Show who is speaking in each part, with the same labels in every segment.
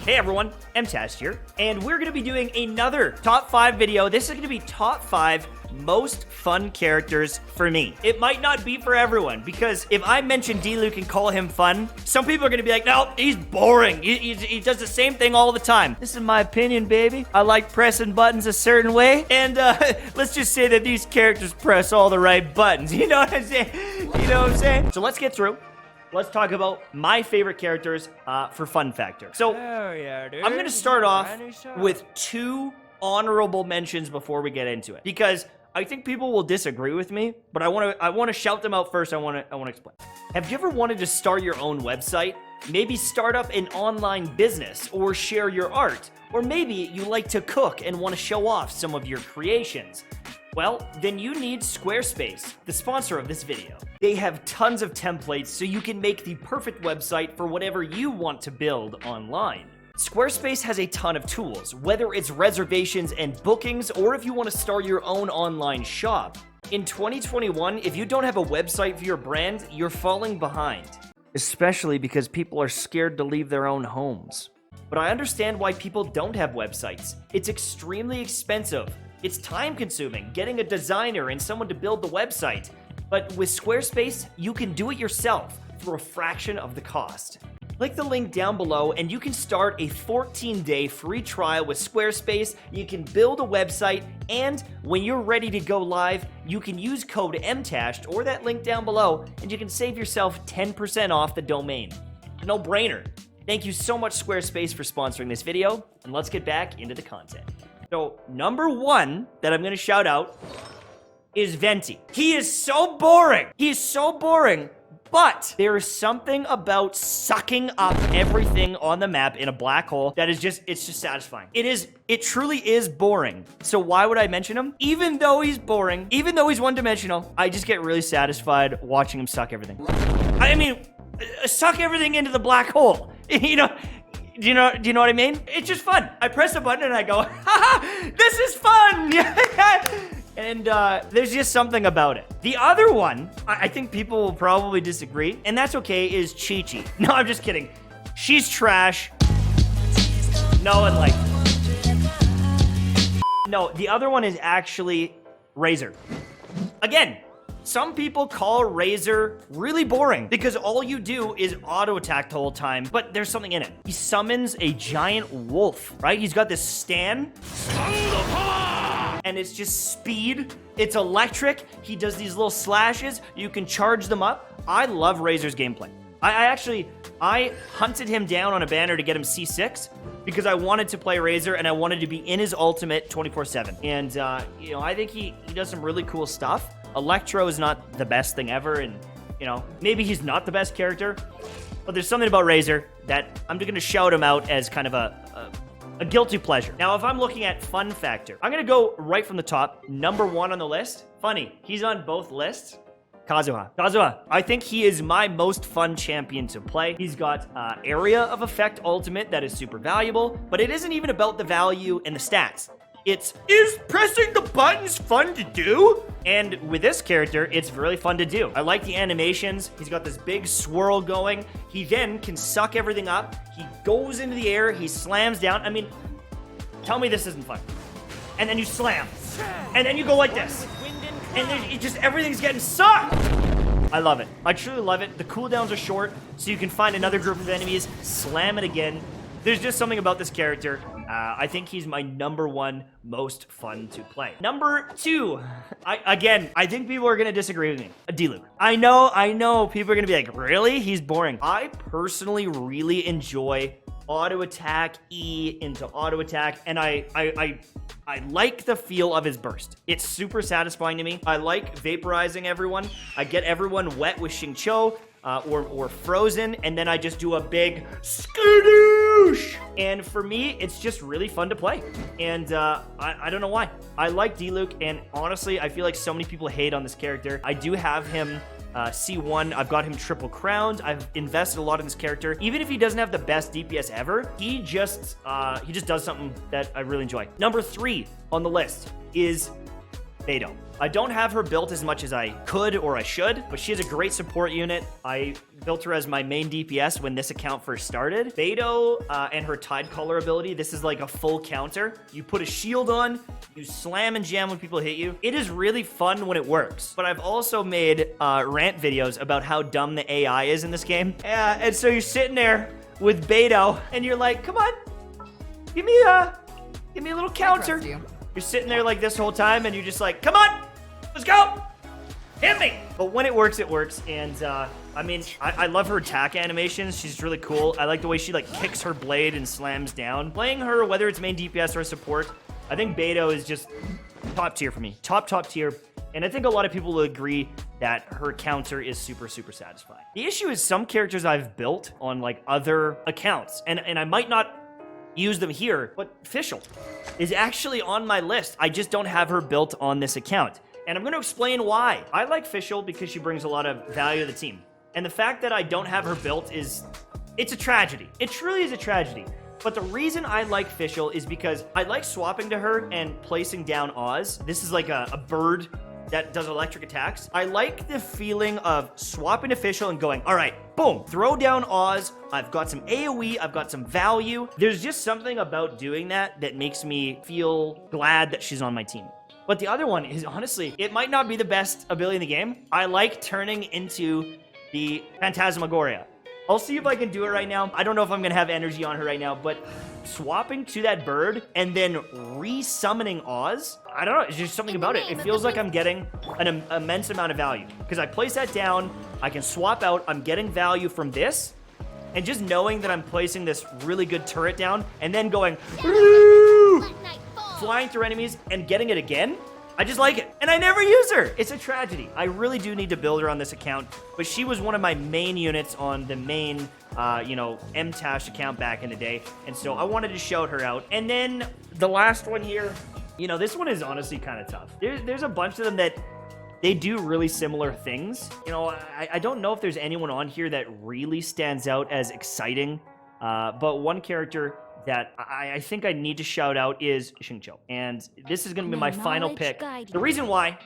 Speaker 1: Hey everyone, MTast here, and we're going to be doing another top 5 video. This is going to be top 5 most fun characters for me. It might not be for everyone, because if I mention Diluc and call him fun, some people are going to be like, no, he's boring. He does the same thing all the time. This is my opinion, baby. I like pressing buttons a certain way, and let's just say that these characters press all the right buttons. You know what I'm saying? You know what I'm saying? So let's get through. Let's talk about my favorite characters for fun factor. So I'm going to start off with 2 honorable mentions before we get into it, because I think people will disagree with me, but I want to shout them out first. I want to explain. Have you ever wanted to start your own website? Maybe start up an online business or share your art, or maybe you like to cook and want to show off some of your creations. Well, then you need Squarespace, the sponsor of this video. They have tons of templates so you can make the perfect website for whatever you want to build online. Squarespace has a ton of tools, whether it's reservations and bookings, or if you want to start your own online shop. In 2021, if you don't have a website for your brand, you're falling behind. Especially because people are scared to leave their own homes. But I understand why people don't have websites. It's extremely expensive. It's time-consuming, getting a designer and someone to build the website. But with Squarespace, you can do it yourself for a fraction of the cost. Click the link down below and you can start a 14-day free trial with Squarespace. You can build a website, and when you're ready to go live, you can use code MTAST or that link down below, and you can save yourself 10% off the domain. No brainer. Thank you so much, Squarespace, for sponsoring this video, and let's get back into the content. So, number 1 that I'm going to shout out is Venti. He is so boring. He is so boring, but there is something about sucking up everything on the map in a black hole that is it's just satisfying. It truly is boring. So why would I mention him? Even though he's boring, even though he's one-dimensional, I just get really satisfied watching him suck everything. I mean, suck everything into the black hole. You know? Do you know what I mean? It's just fun. I press a button and I go, haha, this is fun. And there's just something about it. The other one, I think people will probably disagree, and that's okay, is Chi-Chi. No, I'm just kidding. She's trash. No one likes her. No, the other one is actually Razor. Again, some people call Razor really boring because all you do is auto attack the whole time, but there's something in it. He summons a giant wolf, right? He's got this stand, and it's just speed. It's electric. He does these little slashes. You can charge them up. I love Razor's gameplay. I hunted him down on a banner to get him C6 because I wanted to play Razor and I wanted to be in his ultimate 24/7. And, you know, I think he does some really cool stuff. Electro is not the best thing ever, and, you know, maybe he's not the best character, but there's something about Razor that I'm just going to shout him out as kind of a guilty pleasure. Now, if I'm looking at fun factor, I'm going to go right from the top. Number 1 on the list. Funny, he's on both lists. Kazuha. Kazuha, I think he is my most fun champion to play. He's got area of effect ultimate that is super valuable, but it isn't even about the value and the stats. Is pressing the buttons fun to do? And with this character, it's really fun to do. I like the animations. He's got this big swirl going. He then can suck everything up. He goes into the air. He slams down. I mean, tell me this isn't fun. And then you slam. And then you go like this. And then it just, everything's getting sucked. I love it. I truly love it. The cooldowns are short, so you can find another group of enemies, slam it again. There's just something about this character. I think he's my number 1 most fun to play. Number 2, I think people are going to disagree with me. Diluc. I know people are going to be like, really? He's boring. I personally really enjoy auto attack, E into auto attack, and I like the feel of his burst. It's super satisfying to me. I like vaporizing everyone. I get everyone wet with Xingqiu. Or frozen, and then I just do a big skadoosh. And for me, it's just really fun to play. And I don't know why. I like Diluc, and honestly, I feel like so many people hate on this character. I do have him C1. I've got him triple crowned. I've invested a lot in this character. Even if he doesn't have the best DPS ever, he just does something that I really enjoy. Number 3 on the list is Beidou. I don't have her built as much as I could or I should, but she is a great support unit. I built her as my main DPS when this account first started. Beidou and her Tide Collar ability, this is like a full counter. You put a shield on, you slam and jam when people hit you. It is really fun when it works, but I've also made rant videos about how dumb the AI is in this game. And so you're sitting there with Beidou and you're like, come on, give me a little counter. You're sitting there like this whole time and you're just like, come on, let's go, hit me. But when it works, it works. And I mean, I love her attack animations. She's really cool. I like the way she like kicks her blade and slams down. Playing her, whether it's main DPS or support, I think Beidou is just top tier for me. Top tier. And I think a lot of people will agree that her counter is super satisfying. The issue is some characters I've built on like other accounts, and I might not use them here, but Fischl is actually on my list. I just don't have her built on this account. And I'm gonna explain why. I like Fischl because she brings a lot of value to the team. And the fact that I don't have her built it's a tragedy. It truly is a tragedy. But the reason I like Fischl is because I like swapping to her and placing down Oz. This is like a bird that does electric attacks. I like the feeling of swapping to Fischl and going, all right, boom, throw down Oz. I've got some AoE, I've got some value. There's just something about doing that that makes me feel glad that she's on my team. But the other one is, honestly, it might not be the best ability in the game. I like turning into the Phantasmagoria. I'll see if I can do it right now. I don't know if I'm gonna have energy on her right now, but swapping to that bird and then re-summoning Oz, I don't know, it's just something about it. It feels like I'm getting an immense amount of value. Because I place that down, I can swap out, I'm getting value from this, and just knowing that I'm placing this really good turret down, and then going, flying through enemies and getting it again, I just like it. And I never use her. It's a tragedy. I really do need to build her on this account, but she was one of my main units on the main, MTash account back in the day. And so I wanted to shout her out. And then the last one here, this one is honestly kind of tough. There's a bunch of them that they do really similar things. I don't know if there's anyone on here that really stands out as exciting, but one character that I think I need to shout out is Xingqiu. And this is gonna be my final pick. The reason why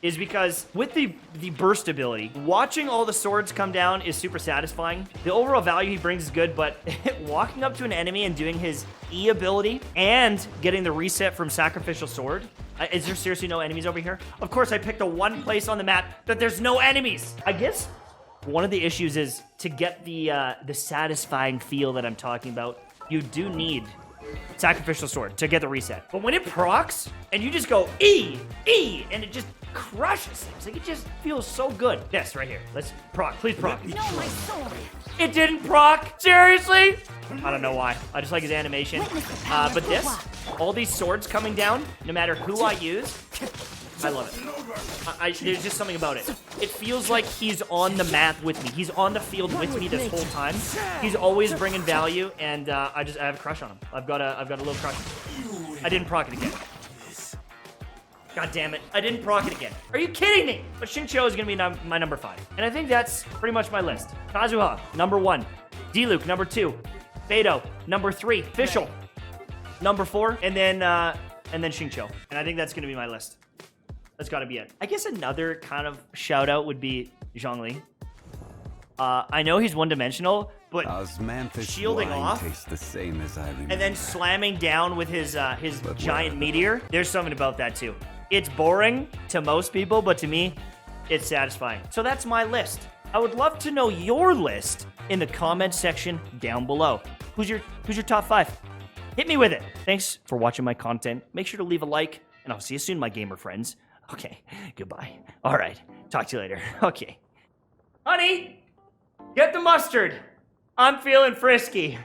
Speaker 1: is because with the burst ability, watching all the swords come down is super satisfying. The overall value he brings is good, but walking up to an enemy and doing his E ability and getting the reset from Sacrificial Sword. Is there seriously no enemies over here? Of course, I picked the one place on the map that there's no enemies. I guess one of the issues is to get the satisfying feel that I'm talking about, you do need Sacrificial Sword to get the reset. But when it procs and you just go E, and it just crushes things, like it just feels so good. This right here, let's proc, please proc.
Speaker 2: No, my sword.
Speaker 1: It didn't proc, seriously? I don't know why, I just like his animation. But this, all these swords coming down, no matter who I use, I love it. There's just something about it. It feels like he's on the map with me. He's on the field with me this whole time. He's always bringing value, and I have a crush on him. I've got a little crush. I didn't proc it again. God damn it! I didn't proc it again. Are you kidding me? But Xingqiu is gonna be my number 5, and I think that's pretty much my list. Kazuha, number 1. Diluc, number 2. Beidou, number 3. Fischl, number 4, and then Xingqiu. And I think that's gonna be my list. That's gotta be it. I guess another kind of shout out would be Zhongli. I know he's one-dimensional, but shielding off
Speaker 3: the same as I
Speaker 1: and then slamming down with his giant meteor, there's something about that too. It's boring to most people, but to me, it's satisfying. So that's my list. I would love to know your list in the comment section down below. Who's your top 5? Hit me with it. Thanks for watching my content. Make sure to leave a like, and I'll see you soon, my gamer friends. Okay, goodbye. All right, talk to you later. Okay. Honey, get the mustard. I'm feeling frisky.